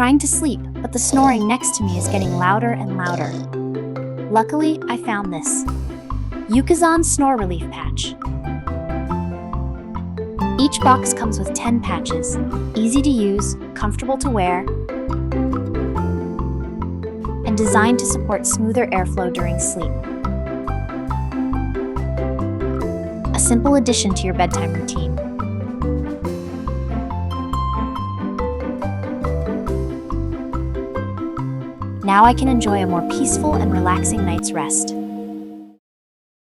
trying to sleep, but the snoring next to me is getting louder and louder. Luckily, I found this YUKAZAN Snore Relief Patch. Each box comes with 10 patches, easy to use, comfortable to wear, and designed to support smoother airflow during sleep. A simple addition to your bedtime routine. Now I can enjoy a more peaceful and relaxing night's rest.